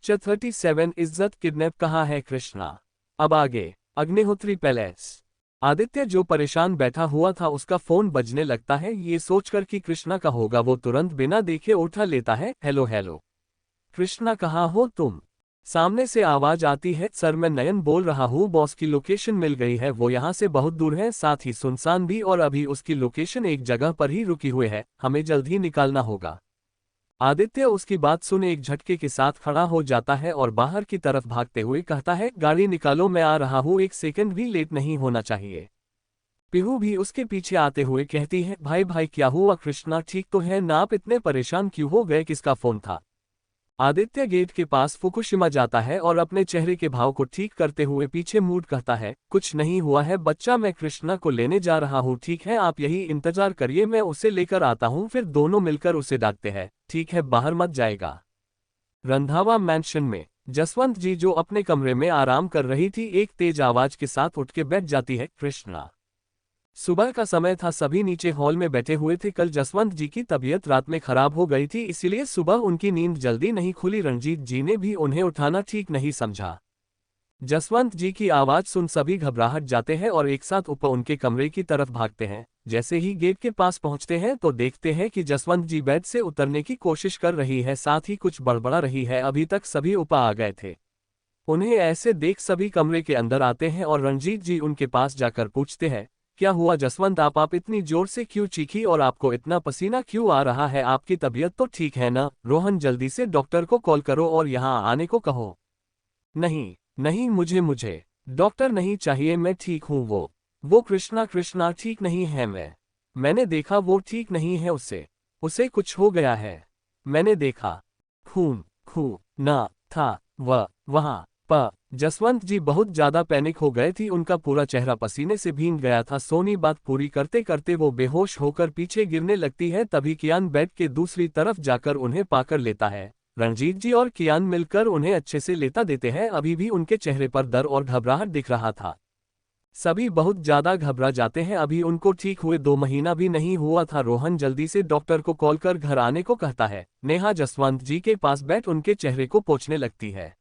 37 इज्जत किडनैप कहाँ है कृष्णा। अब आगे। अग्निहोत्री पैलेस। आदित्य जो परेशान बैठा हुआ था उसका फोन बजने लगता है। ये सोचकर कि कृष्णा का होगा वो तुरंत बिना देखे उठा लेता है। हेलो हेलो कृष्णा, कहाँ हो तुम। सामने से आवाज आती है, सर मैं नयन बोल रहा हूँ, बॉस की लोकेशन मिल गई है, वो यहाँ से बहुत दूर है, साथ ही सुनसान भी, और अभी उसकी लोकेशन एक जगह पर ही रुकी हुई है, हमें जल्द ही निकालना होगा। आदित्य उसकी बात सुने एक झटके के साथ खड़ा हो जाता है और बाहर की तरफ भागते हुए कहता है, गाड़ी निकालो, मैं आ रहा हूँ, एक सेकंड भी लेट नहीं होना चाहिए। पीहू भी उसके पीछे आते हुए कहती है, भाई भाई क्या हुआ, कृष्णा ठीक तो है ना, आप इतने परेशान क्यों हो गए, किसका फोन था। आदित्य गेट के पास फुकुशिमा जाता है और अपने चेहरे के भाव को ठीक करते हुए पीछे मुड़ कहता है, कुछ नहीं हुआ है बच्चा, मैं कृष्णा को लेने जा रहा हूँ, ठीक है आप यही इंतजार करिए, मैं उसे लेकर आता हूँ, फिर दोनों मिलकर उसे डांटते हैं, ठीक है बाहर मत जाएगा। रंधावा मैंशन में जसवंत जी जो अपने कमरे में आराम कर रही थी एक तेज आवाज के साथ उठ के बैठ जाती है। कृष्णा। सुबह का समय था, सभी नीचे हॉल में बैठे हुए थे। कल जसवंत जी की तबीयत रात में खराब हो गई थी, इसीलिए सुबह उनकी नींद जल्दी नहीं खुली। रणजीत जी ने भी उन्हें उठाना ठीक नहीं समझा। जसवंत जी की आवाज सुन सभी घबराहट जाते हैं और एक साथ ऊपर उनके कमरे की तरफ भागते हैं। जैसे ही गेट के पास पहुंचते हैं तो देखते हैं कि जसवंत जी बेड से उतरने की कोशिश कर रही है, साथ ही कुछ बड़बड़ा रही है। अभी तक सभी ऊपर आ गए थे। उन्हें ऐसे देख सभी कमरे के अंदर आते हैं और रणजीत जी उनके पास जाकर पूछते हैं, क्या हुआ जसवंत, आप इतनी जोर से क्यों चीखी और आपको इतना पसीना क्यों आ रहा है, आपकी तबीयत तो ठीक है ना। रोहन जल्दी से डॉक्टर को कॉल करो और यहाँ आने को कहो। नहीं नहीं, मुझे डॉक्टर नहीं चाहिए, मैं ठीक हूँ। वो कृष्णा ठीक नहीं है, मैंने देखा वो ठीक नहीं है, उसे कुछ हो गया है। मैंने देखा खून खून ना था वहाँ प जसवंत जी बहुत ज्यादा पैनिक हो गए थी, उनका पूरा चेहरा पसीने से भीग गया था। सोनी बात पूरी करते करते वो बेहोश होकर पीछे गिरने लगती है। तभी कियान बेड के दूसरी तरफ जाकर उन्हें पाकर लेता है। रणजीत जी और कियान मिलकर उन्हें अच्छे से लेटा देते हैं। अभी भी उनके चेहरे पर डर और घबराहट दिख रहा था। सभी बहुत ज्यादा घबरा जाते हैं। अभी उनको ठीक हुए 2 महीना भी नहीं हुआ था। रोहन जल्दी से डॉक्टर को कॉल कर घर आने को कहता है। नेहा जसवंत जी के पास बैठ उनके चेहरे को पोंछने लगती है।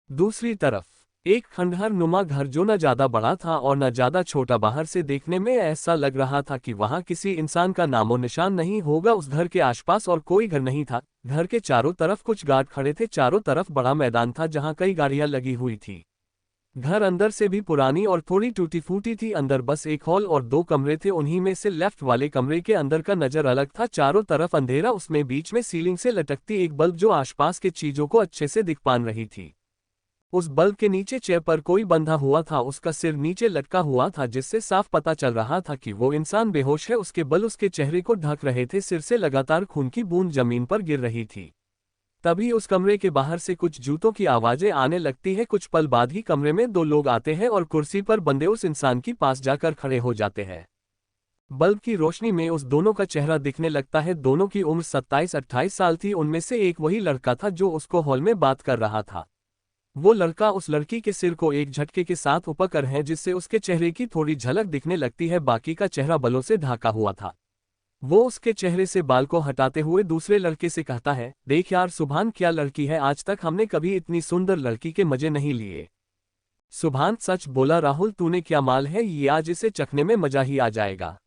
दूसरी तरफ एक खंडहर नुमा घर जो न ज्यादा बड़ा था और न ज्यादा छोटा, बाहर से देखने में ऐसा लग रहा था कि वहां किसी इंसान का नामो निशान नहीं होगा। उस घर के आसपास और कोई घर नहीं था। घर के चारों तरफ कुछ गार्ड खड़े थे। चारों तरफ बड़ा मैदान था जहां कई गाड़ियां लगी हुई थी। घर अंदर से भी पुरानी और थोड़ी टूटी फूटी थी। अंदर बस एक हॉल और 2 कमरे थे, उन्हीं में से लेफ्ट वाले कमरे के अंदर का नजर अलग था। चारों तरफ अंधेरा, उसमें बीच में सीलिंग से लटकती एक बल्ब जो आसपास के चीजों को अच्छे से दिख पा रही थी। उस बल्ब के नीचे चेयर पर कोई बंधा हुआ था, उसका सिर नीचे लटका हुआ था, जिससे साफ पता चल रहा था कि वो इंसान बेहोश है। उसके बल उसके चेहरे को ढक रहे थे। सिर से लगातार खून की बूंद जमीन पर गिर रही थी। तभी उस कमरे के बाहर से कुछ जूतों की आवाजें आने लगती है। कुछ पल बाद ही कमरे में 2 लोग आते हैं और कुर्सी पर बंधे उस इंसान के पास जाकर खड़े हो जाते हैं। बल्ब की रोशनी में उस दोनों का चेहरा दिखने लगता है। दोनों की उम्र 27-28 साल थी। उनमें से एक वही लड़का था जो उसको हॉल में बात कर रहा था। वो लड़का उस लड़की के सिर को एक झटके के साथ उपकर है, जिससे उसके चेहरे की थोड़ी झलक दिखने लगती है। बाकी का चेहरा बालों से ढका हुआ था। वो उसके चेहरे से बाल को हटाते हुए दूसरे लड़के से कहता है, देख यार सुभान, क्या लड़की है, आज तक हमने कभी इतनी सुंदर लड़की के मजे नहीं लिए। सुभान सच बोला राहुल, तूने क्या माल है ये, आज इसे चखने में मजा ही आ जाएगा।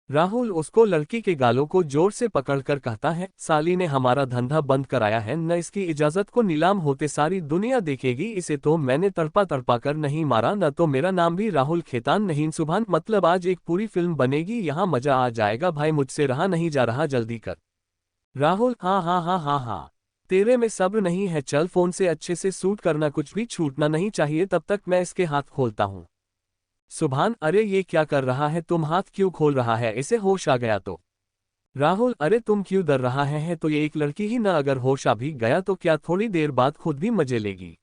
राहुल उसको लड़की के गालों को जोर से पकड़कर कहता है, साली ने हमारा धंधा बंद कराया है, न इसकी इजाजत को नीलाम होते सारी दुनिया देखेगी। इसे तो मैंने तड़पा तड़पा कर नहीं मारा, न तो मेरा नाम भी राहुल खेतान नहीं। सुभान मतलब आज एक पूरी फिल्म बनेगी, यहाँ मजा आ जाएगा भाई, मुझसे रहा नहीं जा रहा, जल्दी कर। राहुल हाँ हाँ हाँ हाँ हाँ, तेरे में सब्र नहीं है, चल फोन से अच्छे से शूट करना, कुछ भी छूटना नहीं चाहिए, तब तक मैं इसके हाथ खोलता हूँ। सुभान अरे ये क्या कर रहा है, तुम हाथ क्यों खोल रहा है, इसे होश आ गया तो। राहुल अरे तुम क्यों डर रहा है तो ये एक लड़की ही ना, अगर होश आ भी गया तो क्या थोड़ी देर बाद खुद भी मजे लेगी।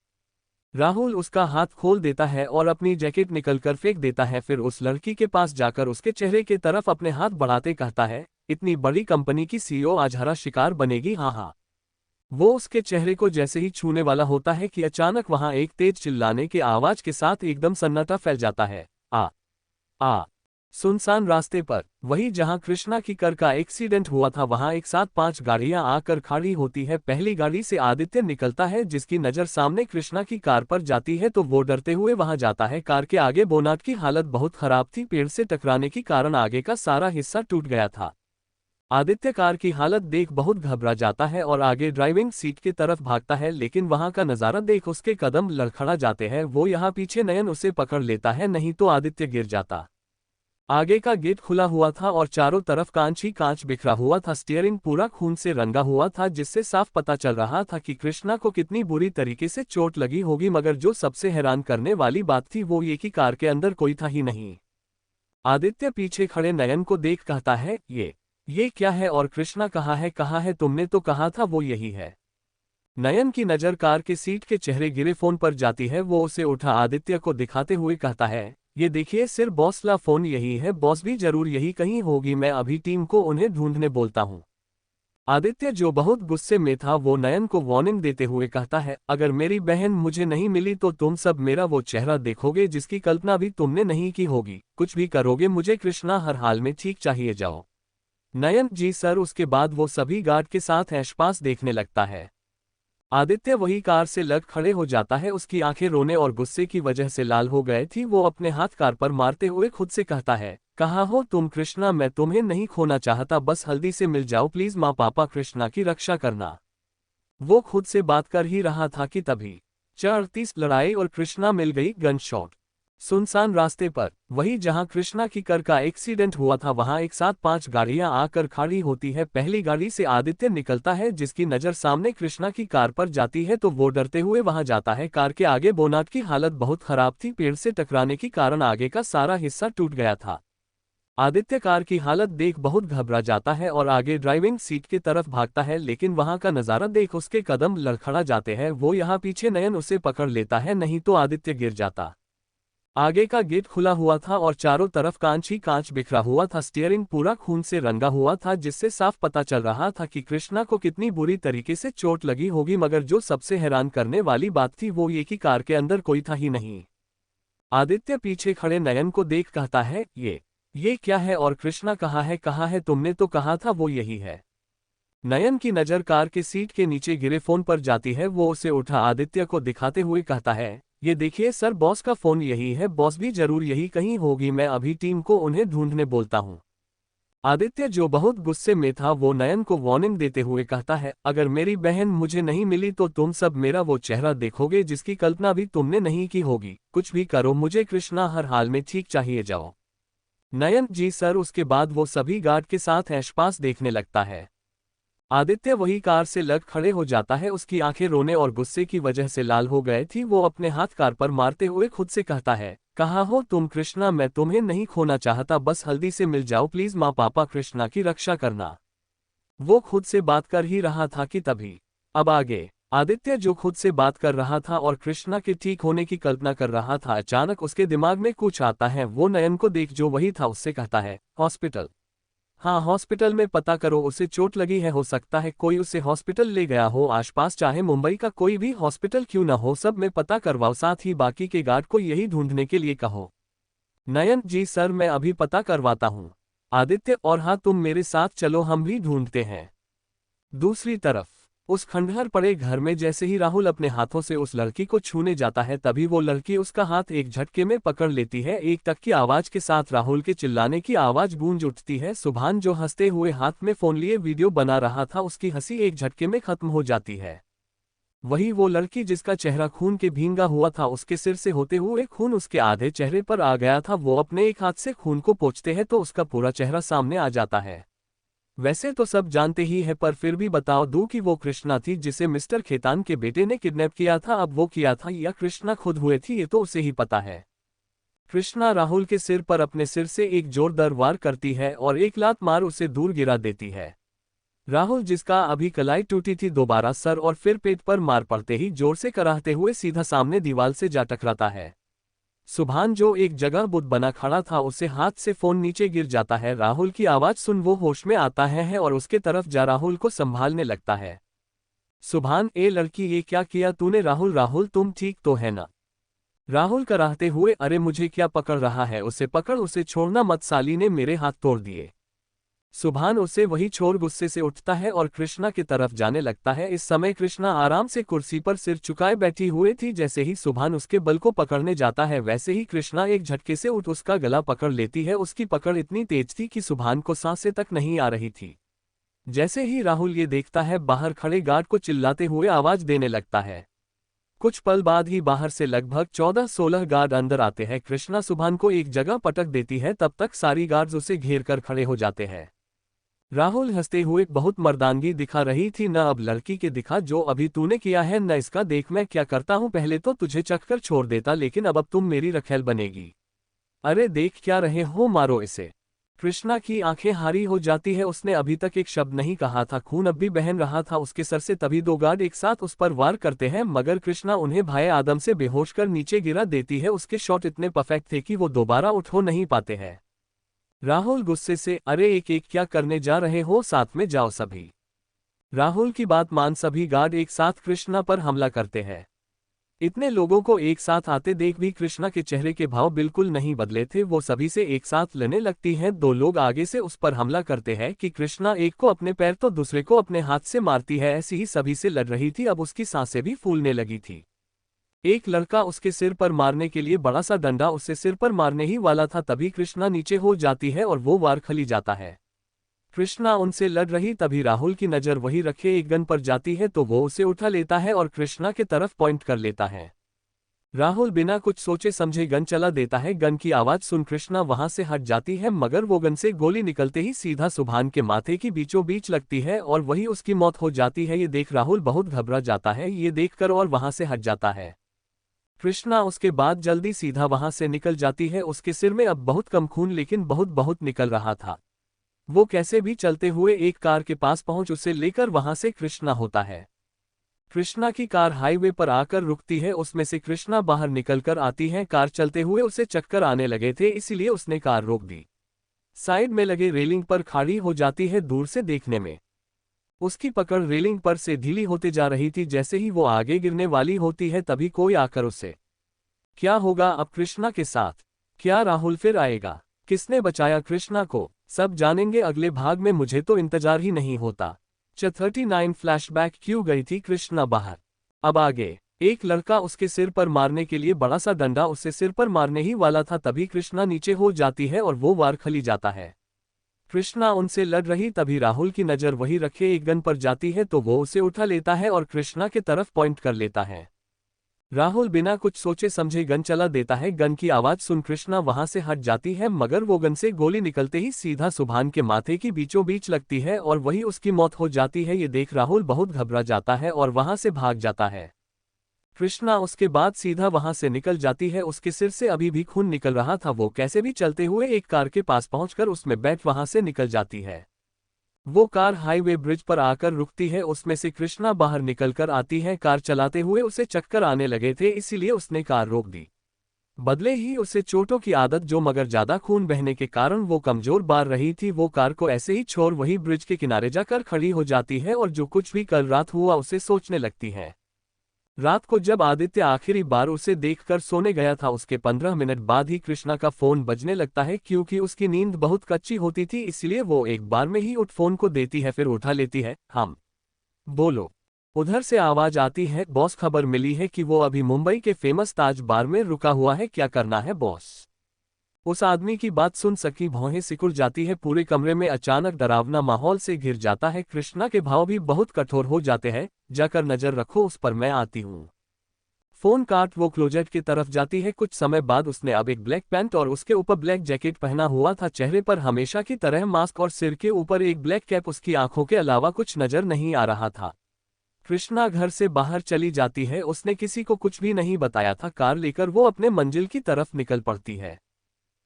राहुल उसका हाथ खोल देता है और अपनी जैकेट निकलकर फेंक देता है। फिर उस लड़की के पास जाकर उसके चेहरे के तरफ अपने हाथ बढ़ाते कहता है, इतनी बड़ी कंपनी की सीईओ आज हरा शिकार बनेगी, हाँ हाँ। वो उसके चेहरे को जैसे ही छूने वाला होता है कि अचानक वहां एक तेज चिल्लाने के आवाज के साथ एकदम सन्नाटा फैल जाता है। आ आ सुनसान रास्ते पर वही जहां कृष्णा की कार का एक्सीडेंट हुआ था वहां एक साथ 5 गाड़ियां आकर खड़ी होती है। पहली गाड़ी से आदित्य निकलता है जिसकी नजर सामने कृष्णा की कार पर जाती है तो वो डरते हुए वहां जाता है। कार के आगे बोनट की हालत बहुत खराब थी, पेड़ से टकराने के कारण आगे का सारा हिस्सा टूट गया था। आदित्य कार की हालत देख बहुत घबरा जाता है और आगे ड्राइविंग सीट की तरफ भागता है, लेकिन वहां का नजारा देख उसके कदम लड़खड़ा जाते हैं। वो यहाँ पीछे नयन उसे पकड़ लेता है, नहीं तो आदित्य गिर जाता। आगे का गेट खुला हुआ था और चारों तरफ कांच ही कांच बिखरा हुआ था। स्टीयरिंग पूरा खून से रंगा हुआ था जिससे साफ पता चल रहा था कि कृष्णा को कितनी बुरी तरीके से चोट लगी होगी। मगर जो सबसे हैरान करने वाली बात थी वो ये कि कार के अंदर कोई था ही नहीं। आदित्य पीछे खड़े नयन को देख कहता है, ये क्या है और कृष्णा कहाँ है? तुमने तो कहा था वो यही है। नयन की नजर कार के सीट के चेहरे गिरे फोन पर जाती है। वो उसे उठा आदित्य को दिखाते हुए कहता है, ये देखिए सिर बॉस ला फोन यही है, बॉस भी जरूर यही कहीं होगी, मैं अभी टीम को उन्हें ढूंढने बोलता हूँ। आदित्य जो बहुत गुस्से में था वो नयन को वार्निंग देते हुए कहता है, अगर मेरी बहन मुझे नहीं मिली तो तुम सब मेरा वो चेहरा देखोगे जिसकी कल्पना भी तुमने नहीं की होगी। कुछ भी करोगे, मुझे कृष्णा हर हाल में ठीक चाहिए। जाओ। नयन जी सर। उसके बाद वो सभी गार्ड के साथ आसपास देखने लगता है। आदित्य वही कार से लग खड़े हो जाता है, उसकी आंखें रोने और गुस्से की वजह से लाल हो गए थी। वो अपने हाथ कार पर मारते हुए खुद से कहता है, कहाँ हो तुम कृष्णा? मैं तुम्हें नहीं खोना चाहता, बस हल्दी से मिल जाओ प्लीज। माँ पापा कृष्णा की रक्षा करना। वो खुद से बात कर ही रहा था कि तभी 34 लड़ाई और कृष्णा मिल गई गन शॉट। सुनसान रास्ते पर वही जहां कृष्णा की कार का एक्सीडेंट हुआ था वहां एक साथ 5 गाड़ियां आकर खड़ी होती है। पहली गाड़ी से आदित्य निकलता है जिसकी नजर सामने कृष्णा की कार पर जाती है तो वो डरते हुए वहां जाता है। कार के आगे बोनट की हालत बहुत खराब थी, पेड़ से टकराने के कारण आगे का सारा हिस्सा टूट गया था। आदित्य कार की हालत देख बहुत घबरा जाता है और आगे ड्राइविंग सीट की तरफ भागता है, लेकिन वहां का नजारा देख उसके कदम लड़खड़ा जाते हैं। वो यहाँ पीछे नयन उसे पकड़ लेता है, नहीं तो आदित्य गिर जाता। आगे का गेट खुला हुआ था और चारों तरफ कांच ही कांच बिखरा हुआ था। स्टीयरिंग पूरा खून से रंगा हुआ था जिससे साफ पता चल रहा था कि कृष्णा को कितनी बुरी तरीके से चोट लगी होगी। मगर जो सबसे हैरान करने वाली बात थी वो ये कि कार के अंदर कोई था ही नहीं। आदित्य पीछे खड़े नयन को देख कहता है, ये क्या है और कृष्णा कहाँ है? तुमने तो कहा था वो यही है। नयन की नजर कार के सीट के नीचे गिरे फोन पर जाती है। वो उसे उठा आदित्य को दिखाते हुए कहता है, ये देखिए सर बॉस का फोन यही है, बॉस भी जरूर यही कहीं होगी, मैं अभी टीम को उन्हें ढूंढने बोलता हूँ। आदित्य जो बहुत गुस्से में था वो नयन को वार्निंग देते हुए कहता है, अगर मेरी बहन मुझे नहीं मिली तो तुम सब मेरा वो चेहरा देखोगे जिसकी कल्पना भी तुमने नहीं की होगी। कुछ भी करो, मुझे कृष्णा हर हाल में ठीक चाहिए। जाओ। नयन जी सर। उसके बाद वो सभी गार्ड के साथ आसपास देखने लगता है। आदित्य वही कार से लग खड़े हो जाता है, उसकी आंखें रोने और गुस्से की वजह से लाल हो गए थी। वो अपने हाथ कार पर मारते हुए खुद से कहता है, कहाँ हो तुम कृष्णा? मैं तुम्हें नहीं खोना चाहता, बस हल्दी से मिल जाओ प्लीज। माँ पापा कृष्णा की रक्षा करना। वो खुद से बात कर ही रहा था कि तभी अब आगे आदित्य जो खुद से बात कर रहा था और कृष्णा के ठीक होने की कल्पना कर रहा था, अचानक उसके दिमाग में कुछ आता है। वो नयन को देख जो वही था उससे कहता है, हॉस्पिटल। हाँ हॉस्पिटल में पता करो, उसे चोट लगी है, हो सकता है कोई उसे हॉस्पिटल ले गया हो आसपास, चाहे मुंबई का कोई भी हॉस्पिटल क्यों ना हो, सब में पता करवाओ, साथ ही बाकी के गार्ड को यही ढूंढने के लिए कहो। नयन जी सर, मैं अभी पता करवाता हूँ। आदित्य, और हाँ तुम मेरे साथ चलो, हम भी ढूंढते हैं। दूसरी तरफ उस खंडहर पड़े घर में जैसे ही राहुल अपने हाथों से उस लड़की को छूने जाता है तभी वो लड़की उसका हाथ एक झटके में पकड़ लेती है। एक टक की आवाज के साथ राहुल के चिल्लाने की आवाज गूंज उठती है। सुभान जो हंसते हुए हाथ में फोन लिए वीडियो बना रहा था, उसकी हंसी एक झटके में खत्म हो जाती है। वही वो लड़की जिसका चेहरा खून के भींगा हुआ था, उसके सिर से होते हुए खून उसके आधे चेहरे पर आ गया था। वो अपने एक हाथ से खून को पोंछते हैं तो उसका पूरा चेहरा सामने आ जाता है। वैसे तो सब जानते ही है, पर फिर भी बताओ दूं कि वो कृष्णा थी जिसे मिस्टर खेतान के बेटे ने किडनैप किया था। अब वो किया था या कृष्णा खुद हुए थी ये तो उसे ही पता है। कृष्णा राहुल के सिर पर अपने सिर से एक जोरदार वार करती है और एक लात मार उसे दूर गिरा देती है। राहुल जिसका अभी कलाई टूटी थी, दोबारा सर और फिर पेट पर मार पड़ते ही जोर से कराहते हुए सीधा सामने दीवार से जा टकराता है। सुभान जो एक जगह बुत बना खड़ा था, उसे हाथ से फोन नीचे गिर जाता है। राहुल की आवाज सुन वो होश में आता है और उसके तरफ जा राहुल को संभालने लगता है। सुभान, ए लड़की, ये क्या किया तूने? राहुल, राहुल तुम ठीक तो है ना? राहुल कराहते हुए, अरे मुझे क्या पकड़ रहा है, उसे पकड़, उसे छोड़ना मत, साली ने मेरे हाथ तोड़ दिए। सुभान उसे वही छोड़ गुस्से से उठता है और कृष्णा की तरफ जाने लगता है। इस समय कृष्णा आराम से कुर्सी पर सिर झुकाए बैठी हुई थी। जैसे ही सुभान उसके बल को पकड़ने जाता है वैसे ही कृष्णा एक झटके से उठ उसका गला पकड़ लेती है। उसकी पकड़ इतनी तेज थी कि सुभान को सांसें तक नहीं आ रही थी। जैसे ही राहुल ये देखता है बाहर खड़े गार्ड को चिल्लाते हुए आवाज देने लगता है। कुछ पल बाद ही बाहर से लगभग 14-16 गार्ड अंदर आते हैं। कृष्णा सुभान को एक जगह पटक देती है, तब तक सारी गार्ड्स उसे घेर कर खड़े हो जाते हैं। राहुल हंसते हुए, बहुत मर्दानगी दिखा रही थी न, अब लड़की के दिखा जो अभी तूने किया है न, इसका देख मैं क्या करता हूँ, पहले तो तुझे चखकर छोड़ देता लेकिन अब तुम मेरी रखेल बनेगी। अरे देख क्या रहे हो, मारो इसे। कृष्णा की आंखें हारी हो जाती है। उसने अभी तक एक शब्द नहीं कहा था, खून अब भी बहन रहा था उसके सर से। तभी दो गार्ड एक साथ उस पर वार करते हैं मगर कृष्णा उन्हें भाए आदम से बेहोश कर नीचे गिरा देती है। उसके शॉट इतने परफेक्ट थे कि वो दोबारा उठ हो नहीं पाते हैं। राहुल गुस्से से, अरे एक एक क्या करने जा रहे हो, साथ में जाओ सभी। राहुल की बात मान सभी गार्ड एक साथ कृष्णा पर हमला करते हैं। इतने लोगों को एक साथ आते देख भी कृष्णा के चेहरे के भाव बिल्कुल नहीं बदले थे। वो सभी से एक साथ लड़ने लगती हैं। दो लोग आगे से उस पर हमला करते हैं कि कृष्णा एक को अपने पैर तो दूसरे को अपने हाथ से मारती है। ऐसी ही सभी से लड़ रही थी। अब उसकी सांसें भी फूलने लगी थी। एक लड़का उसके सिर पर मारने के लिए बड़ा सा डंडा उससे सिर पर मारने ही वाला था, तभी कृष्णा नीचे हो जाती है और वो वार खली जाता है। कृष्णा उनसे लड़ रही तभी राहुल की नजर वही रखे एक गन पर जाती है तो वो उसे उठा लेता है और कृष्णा के तरफ पॉइंट कर लेता है। राहुल बिना कुछ सोचे समझे गन चला देता है। गन की आवाज सुन कृष्णा वहां से हट जाती है मगर वो गन से गोली निकलते ही सीधा सुभान के माथे की बीचों बीच लगती है और वही उसकी मौत हो जाती है। ये देख राहुल बहुत घबरा जाता है ये देखकर और वहां से हट जाता है। कृष्णा उसके बाद जल्दी सीधा वहां से निकल जाती है। उसके सिर में अब बहुत कम खून लेकिन बहुत बहुत निकल रहा था। वो कैसे भी चलते हुए एक कार के पास पहुंच उसे लेकर वहां से कृष्णा होता है। कृष्णा की कार हाईवे पर आकर रुकती है। उसमें से कृष्णा बाहर निकलकर आती है। कार चलते हुए उसे चक्कर आने लगे थे इसीलिए उसने कार रोक दी। साइड में लगे रेलिंग पर खड़ी हो जाती है। दूर से देखने में उसकी पकड़ रेलिंग पर से ढीली होते जा रही थी। जैसे ही वो आगे गिरने वाली होती है तभी कोई आकर उसे, क्या होगा अब कृष्णा के साथ, क्या राहुल फिर आएगा, किसने बचाया कृष्णा को, सब जानेंगे अगले भाग में। मुझे तो इंतजार ही नहीं होता। 39 फ्लैशबैक क्यों गई थी कृष्णा बाहर। अब आगे एक लड़का उसके सिर पर मारने के लिए बड़ा सा डंडा उससे सिर पर मारने ही वाला था तभी कृष्णा नीचे हो जाती है और वो वार खली जाता है। कृष्णा उनसे लड़ रही तभी राहुल की नजर वही रखे एक गन पर जाती है तो वो उसे उठा लेता है और कृष्णा के तरफ पॉइंट कर लेता है। राहुल बिना कुछ सोचे समझे गन चला देता है। गन की आवाज सुन कृष्णा वहां से हट जाती है मगर वो गन से गोली निकलते ही सीधा सुभान के माथे की बीचों बीच लगती है और वही उसकी मौत हो जाती है। ये देख राहुल बहुत घबरा जाता है और वहां से भाग जाता है। कृष्णा उसके बाद सीधा वहां से निकल जाती है। उसके सिर से अभी भी खून निकल रहा था। वो कैसे भी चलते हुए एक कार के पास पहुंचकर उसमें बैठ वहां से निकल जाती है। वो कार हाईवे ब्रिज पर आकर रुकती है। उसमें से कृष्णा बाहर निकलकर आती है। कार चलाते हुए उसे चक्कर आने लगे थे इसीलिए उसने कार रोक दी। बदले ही उसे चोटों की आदत जो मगर ज्यादा खून बहने के कारण वो कमजोर बार रही थी। वो कार को ऐसे ही छोड़ वही ब्रिज के किनारे जाकर खड़ी हो जाती है और जो कुछ भी कल रात हुआ उसे सोचने लगती है। रात को जब आदित्य आखिरी बार उसे देखकर सोने गया था उसके 15 मिनट बाद ही कृष्णा का फोन बजने लगता है। क्योंकि उसकी नींद बहुत कच्ची होती थी इसलिए वो एक बार में ही उठ फोन को देती है फिर उठा लेती है। हम बोलो। उधर से आवाज आती है, बॉस खबर मिली है कि वो अभी मुंबई के फेमस ताज बार में रुका हुआ है, क्या करना है बॉस। उस आदमी की बात सुन सकी भौहें सिकुड़ जाती है। पूरे कमरे में अचानक डरावना माहौल से घिर जाता है। कृष्णा के भाव भी बहुत कठोर हो जाते हैं। जाकर नजर रखो उस पर, मैं आती हूँ। फोन काट वो क्लोजेट की तरफ जाती है। कुछ समय बाद उसने अब एक ब्लैक पैंट और उसके ऊपर ब्लैक जैकेट पहना हुआ था। चेहरे पर हमेशा की तरह मास्क और सिर के ऊपर एक ब्लैक कैप। उसकी आंखों के अलावा कुछ नजर नहीं आ रहा था। कृष्णा घर से बाहर चली जाती है। उसने किसी को कुछ भी नहीं बताया था। कार लेकर वो अपने मंजिल की तरफ निकल पड़ती है।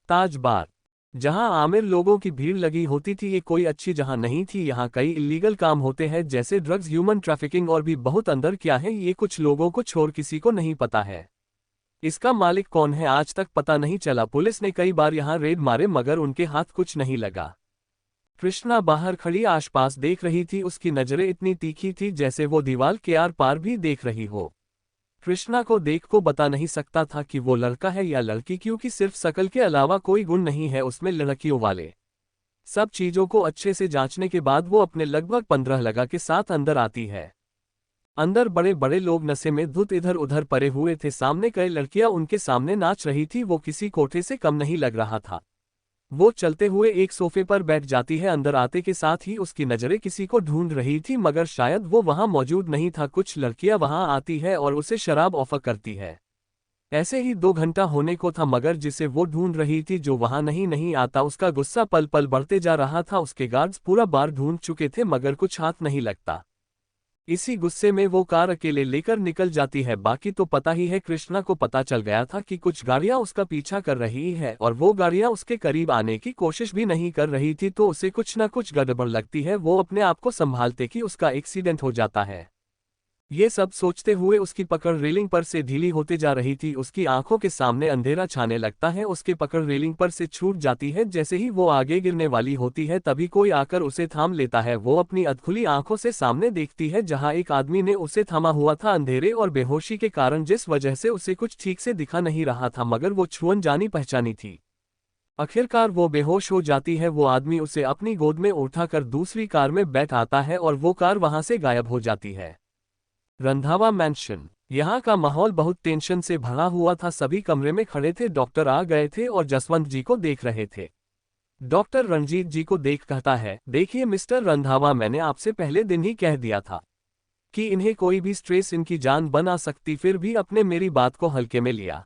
ताज बार, जहां आमिर लोगों की भीड़ लगी होती थी, ये कोई अच्छी जहां नहीं थी। यहाँ कई इलीगल काम होते हैं जैसे ड्रग्स, ह्यूमन ट्रैफिकिंग और भी बहुत। अंदर क्या है ये कुछ लोगों को छोड़ किसी को नहीं पता है। इसका मालिक कौन है आज तक पता नहीं चला। पुलिस ने कई बार यहाँ रेड मारे मगर उनके हाथ कुछ नहीं लगा। कृष्णा बाहर खड़ी आसपास देख रही थी। उसकी नजरें इतनी तीखी थी जैसे वो दीवार के आर पार भी देख रही हो। कृष्णा को देख को बता नहीं सकता था कि वो लड़का है या लड़की, क्योंकि सिर्फ शकल के अलावा कोई गुण नहीं है उसमें लड़कियों वाले। सब चीजों को अच्छे से जांचने के बाद वो अपने लगभग 15 लगा के साथ अंदर आती है। अंदर बड़े बड़े लोग नशे में धुत इधर उधर पड़े हुए थे। सामने कई लड़कियां उनके सामने नाच रही थी। वो किसी कोठे से कम नहीं लग रहा था। वो चलते हुए एक सोफे पर बैठ जाती है। अंदर आते के साथ ही उसकी नजरें किसी को ढूंढ रही थी, मगर शायद वो वहां मौजूद नहीं था। कुछ लड़कियां वहां आती है और उसे शराब ऑफर करती है। ऐसे ही 2 घंटा होने को था, मगर जिसे वो ढूंढ रही थी जो वहां नहीं आता, उसका गुस्सा पल पल बढ़ते जा रहा था। उसके गार्ड्स पूरा बार ढूंढ चुके थे मगर कुछ हाथ नहीं लगता। इसी गुस्से में वो कार अकेले लेकर निकल जाती है। बाकी तो पता ही है, कृष्णा को पता चल गया था कि कुछ गाड़ियां उसका पीछा कर रही है और वो गाड़ियां उसके करीब आने की कोशिश भी नहीं कर रही थी, तो उसे कुछ न कुछ गड़बड़ लगती है। वो अपने आप को संभालते कि उसका एक्सीडेंट हो जाता है। ये सब सोचते हुए उसकी पकड़ रेलिंग पर से ढीली होते जा रही थी। उसकी आंखों के सामने अंधेरा छाने लगता है। उसकी पकड़ रेलिंग पर से छूट जाती है। जैसे ही वो आगे गिरने वाली होती है तभी कोई आकर उसे थाम लेता है। वो अपनी अधखुली आंखों से सामने देखती है जहां एक आदमी ने उसे थामा हुआ था। अंधेरे और बेहोशी के कारण जिस वजह से उसे कुछ ठीक से दिखा नहीं रहा था, मगर वो छुअन जानी पहचानी थी। आखिरकार वो बेहोश हो जाती है। वो आदमी उसे अपनी गोद में उठाकर दूसरी कार में बैठ आता है और वो कार वहां से गायब हो जाती है। रंधावा मैंशन। यहाँ का माहौल बहुत टेंशन से भरा हुआ था। सभी कमरे में खड़े थे। डॉक्टर आ गए थे और जसवंत जी को देख रहे थे। डॉक्टर रणजीत जी को देख कहता है, देखिए मिस्टर रंधावा, मैंने आपसे पहले दिन ही कह दिया था कि इन्हें कोई भी स्ट्रेस इनकी जान बना सकती, फिर भी अपने मेरी बात को हल्के में लिया।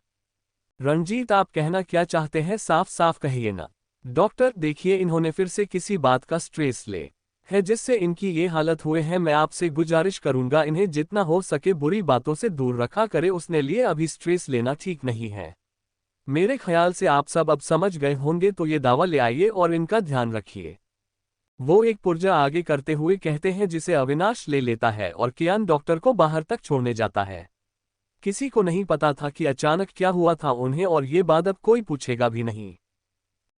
रणजीत, आप कहना क्या चाहते हैं, साफ साफ कहिए ना। डॉक्टर, देखिए इन्होंने फिर से किसी बात का स्ट्रेस ले है जिससे इनकी ये हालत हुए हैं। मैं आपसे गुजारिश करूंगा इन्हें जितना हो सके बुरी बातों से दूर रखा करे। उसने लिए अभी स्ट्रेस लेना ठीक नहीं है। मेरे ख्याल से आप सब अब समझ गए होंगे, तो ये दावा ले आइए और इनका ध्यान रखिए। वो एक पुर्जा आगे करते हुए कहते हैं जिसे अविनाश ले लेता है और कियान डॉक्टर को बाहर तक छोड़ने जाता है। किसी को नहीं पता था कि अचानक क्या हुआ था उन्हें, और ये बात अब कोई पूछेगा भी नहीं।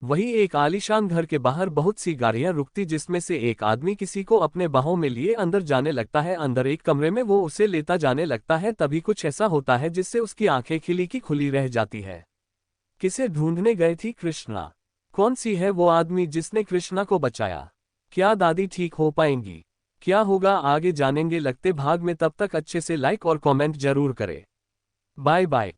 वही एक आलीशान घर के बाहर बहुत सी गाड़ियां रुकती, जिसमें से एक आदमी किसी को अपने बाहों में लिए अंदर जाने लगता है। अंदर एक कमरे में वो उसे लेता जाने लगता है। तभी कुछ ऐसा होता है जिससे उसकी आंखें खिली की खुली रह जाती है। किसे ढूंढने गई थी कृष्णा? कौन सी है वो आदमी जिसने कृष्णा को बचाया? क्या दादी ठीक हो पाएंगी? क्या होगा आगे जानेंगे लगते भाग में। तब तक अच्छे से लाइक और कमेंट जरूर करें। Bye bye.